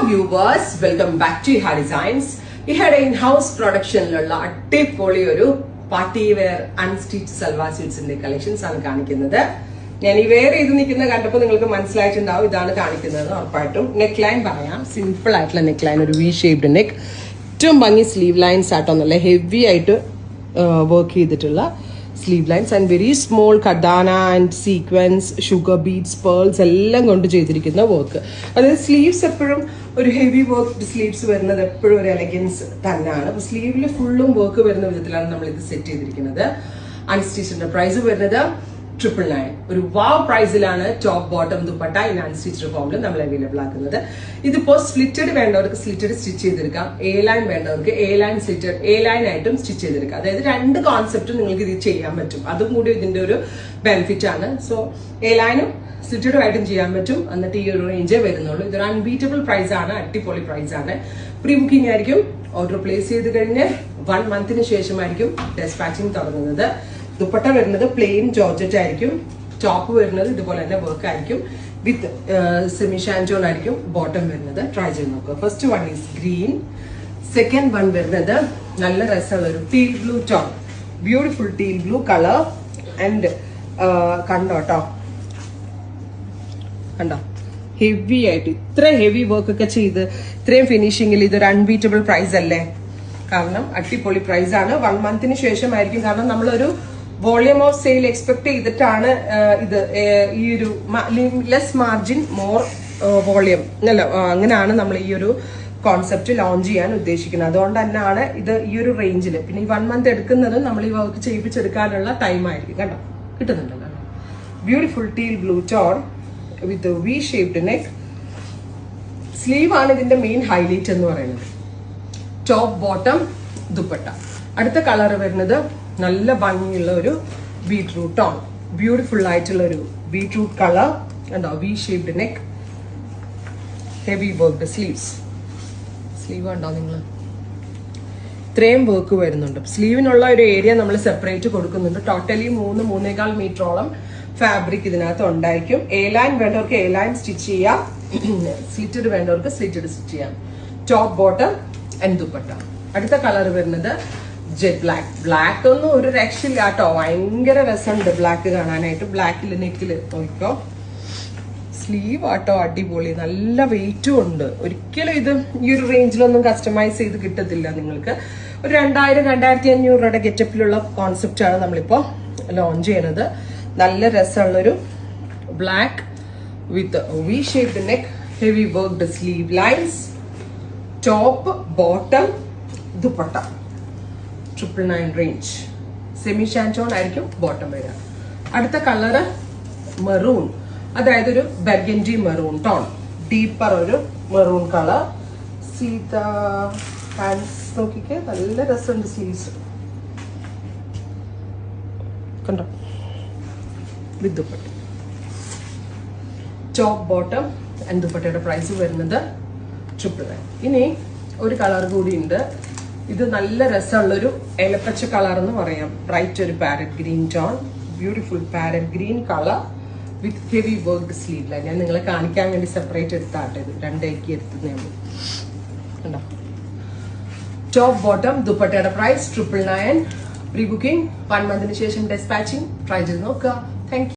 Viewers, welcome back to Iha designs. ഇഹയുടെ in house പ്രൊഡക്ഷനിലുള്ള അടിപൊളി ഒരു പാർട്ടി വെയർ അൺസ്റ്റിച്ച് സൽവാർ സ്യൂട്ട്സിന്റെ കളക്ഷൻസ് ആണ് കാണിക്കുന്നത്. ഞാൻ ഈ വെയർ ചെയ്ത് നിൽക്കുന്ന കണ്ടപ്പോൾ നിങ്ങൾക്ക് മനസ്സിലായിട്ടുണ്ടാവും ഇതാണ് കാണിക്കുന്നത്. ഉറപ്പായിട്ടും നെക്ക് ലൈൻ പറയാം. സിമ്പിൾ ആയിട്ടുള്ള നെക്ക് ലൈൻ, ഒരു വി ഷേപ്ഡ് നെക്ക്, ഏറ്റവും ഭംഗി സ്ലീവ് ലൈൻസ് ആട്ടോ, നല്ല ഹെവി ആയിട്ട് വർക്ക് ചെയ്തിട്ടുള്ള sleeve lines and very small കഡാന and sequins, sugar beads, pearls എല്ലാം കൊണ്ട് ചെയ്തിരിക്കുന്ന വർക്ക്. അതായത് സ്ലീവ്സ് എപ്പോഴും ഒരു ഹെവി വർക്ക് സ്ലീവ്സ് വരുന്നത് എപ്പോഴും ഒരു എലഗൻസ് തന്നെയാണ്. അപ്പൊ സ്ലീവിൽ ഫുള്ളും വർക്ക് വരുന്ന വിധത്തിലാണ് നമ്മൾ ഇത് സെറ്റ് ചെയ്തിരിക്കുന്നത്. അൺസ്റ്റിച്ചിന്റെ പ്രൈസ് വരുന്നത് 999. ഒരു വാവ് പ്രൈസിലാണ് top bottom dupatta in unstitched ഫോമിൽ നമ്മൾ അവൈലബിൾ ആക്കുന്നത്. ഇതിപ്പോ സ്ലിറ്റഡ് വേണ്ടവർക്ക് സ്ലിറ്റഡ് സ്റ്റിച്ച് ചെയ്തെടുക്കാം, എ ലൈൻ വേണ്ടവർക്ക് A line slitted A line ആയിട്ടും സ്റ്റിച്ച് ചെയ്തെടുക്കാം. അതായത് രണ്ട് കോൺസെപ്റ്റും നിങ്ങൾക്ക് ഇത് ചെയ്യാൻ പറ്റും. അതും കൂടി ഇതിന്റെ ഒരു ബെനിഫിറ്റ് ആണ്. സോ എ ലൈനും സ്ലിറ്റഡും ആയിട്ടും ചെയ്യാൻ പറ്റും. എന്നിട്ട് ഈ ഒരു റേഞ്ചേ വരുന്നുള്ളൂ. ഇതൊരു അൺബീറ്റബിൾ പ്രൈസ് ആണ്, അടിപൊളി പ്രൈസ് ആണ്. പ്രീ ബുക്കിംഗ് ആയിരിക്കും. ഓർഡർ പ്ലേസ് ചെയ്ത് കഴിഞ്ഞ് 1 മന്തിന് ശേഷമായിരിക്കും ഡെസ്പാച്ചിങ് തുടങ്ങുന്നത്. ദുപ്പട്ട വരുന്നത് പ്ലെയിൻ ജോർജറ്റ് ആയിരിക്കും. ടോപ്പ് വരുന്നത് ഇതുപോലെ തന്നെ വർക്ക് ആയിരിക്കും. വിത്ത് സെമി ഷാൻജോൺ ആയിരിക്കും ബോട്ടം വരുന്നത്. ട്രൈ ചെയ്ത് നോക്കുക. First one is green. Second one വരുന്നത് നല്ല രസമുള്ള ഒരു teal blue tone, beautiful teal blue colour. And കണ്ടോ ഹെവി ആയിട്ട് ഇത്ര ഹെവി വർക്ക് ഒക്കെ ചെയ്ത് ഇത്രയും ഫിനിഷിംഗിൽ ഇതൊരു അൺബീറ്റബിൾ പ്രൈസ് അല്ലേ? കാരണം അടിപൊളി പ്രൈസ് ആണ്. 1 മന്തിന് ശേഷമായിരിക്കും. കാരണം നമ്മളൊരു വോളിയം ഓഫ് സെയിൽ എക്സ്പെക്ട് ചെയ്തിട്ടാണ് ഇത് ഈ ഒരു ലെസ് മാർജിൻ മോർ വോളിയം അല്ല, അങ്ങനെയാണ് നമ്മൾ ഈ ഒരു കോൺസെപ്റ്റ് ലോഞ്ച് ചെയ്യാൻ ഉദ്ദേശിക്കുന്നത്. അതുകൊണ്ട് തന്നെയാണ് ഇത് ഈ ഒരു റേഞ്ചിൽ. പിന്നെ ഈ 1 മന്ത് എടുക്കുന്നത് നമ്മൾ ഈ വർക്ക് ചെയ്യിപ്പിച്ചെടുക്കാനുള്ള ടൈം ആയിരിക്കും. കണ്ടോ, കിട്ടുന്നുണ്ടല്ലോ. Beautiful teal blue tone with V shaped neck. Sleeve ആണ് ഇതിന്റെ മെയിൻ ഹൈലൈറ്റ് എന്ന് പറയുന്നത്. Top bottom dupatta. അടുത്ത കളർ വരുന്നത് നല്ല ഭംഗിയുള്ള ഒരു ബീട്രൂട്ട് ടോൺ, ബ്യൂട്ടിഫുൾ ആയിട്ടുള്ള ഒരു ബീട്രൂട്ട് കളർ. കണ്ടോ, V shaped neck, heavy worked sleeves. Sleeve കണ്ടോ നിങ്ങൾ, ഇത്രയും വർക്ക് വരുന്നുണ്ട്. സ്ലീവിനുള്ള ഒരു ഏരിയ നമ്മൾ സെപ്പറേറ്റ് കൊടുക്കുന്നുണ്ട്. ടോട്ടലി 3-3.25 മീറ്ററോളം ഫാബ്രിക് ഇതിനകത്ത് ഉണ്ടായിരിക്കും. എ ലൈൻ വേണ്ടവർക്ക് എ ലൈൻ സ്റ്റിച്ച് ചെയ്യാം, സ്ലിറ്റഡ് വേണ്ടവർക്ക് സ്ലിറ്റഡ് സ്റ്റിച്ച് ചെയ്യാം. Top bottom and dupatta. അടുത്ത കളർ വരുന്നത് ജെറ്റ് ബ്ലാക്ക്. ബ്ലാക്ക് ഒന്നും ഒരു രക്ഷയില്ല കേട്ടോ, ഭയങ്കര രസമുണ്ട് ബ്ലാക്ക് കാണാനായിട്ട്. ബ്ലാക്കിൽ നെക്കില് നോക്കിക്കോ, സ്ലീവ് ആട്ടോ അടിപൊളി, നല്ല വെയിറ്റും ഉണ്ട്. ഒരിക്കലും ഇത് ഈ ഒരു റേഞ്ചിലൊന്നും കസ്റ്റമൈസ് ചെയ്ത് കിട്ടത്തില്ല നിങ്ങൾക്ക്. ഒരു 2000-2500 രൂപയുടെ ഗെറ്റപ്പിലുള്ള കോൺസെപ്റ്റാണ് നമ്മളിപ്പോ ലോഞ്ച് ചെയ്യുന്നത്. നല്ല രസമുള്ളൊരു black with V shaped neck, heavy worked sleeve lines, top bottom dupatta. 999 range. Semi ഷാൻറ്റോൺ ആയിരിക്കും ബോട്ടം വരിക. അടുത്ത കളറ് മെറൂൺ, അതായത് ഒരു ബർഗൻഡി മെറൂൺ ടോൺ, ഡീപ്പർ ഒരു മെറൂൺ കളർ. സീത ഹാൻഡ്സ് നോക്കിക്ക്, നല്ല രസമുണ്ട് സ്ലീവ്സ് കണ്ടോ, with dupatta. Top bottom and ദുപ്പട്ടയുടെ പ്രൈസ് വരുന്നത് 999. ഇനി ഒരു കളർ കൂടി ഉണ്ട്. ഇത് നല്ല രസമുള്ളൊരു ഇലപ്പച്ച കളർ എന്ന് പറയാം. ബ്രൈറ്റ് ഒരു parrot green tone, beautiful parrot green colour with heavy worked sleeve line. ഞാൻ നിങ്ങളെ കാണിക്കാൻ വേണ്ടി സെപ്പറേറ്റ് എടുത്താട്ടെ, ഇത് രണ്ടേക്ക് എടുത്തതേ ഉള്ളൂ. കണ്ടോ, ടോപ്പ് ബോട്ടം ദുപ്പട്ടയുടെ പ്രൈസ് 999. പ്രീ ബുക്കിംഗ് 1 മന്തിന് ശേഷം ഡെസ്പാച്ചിങ്. ട്രൈ ചെയ്ത് നോക്കുക. Thank U.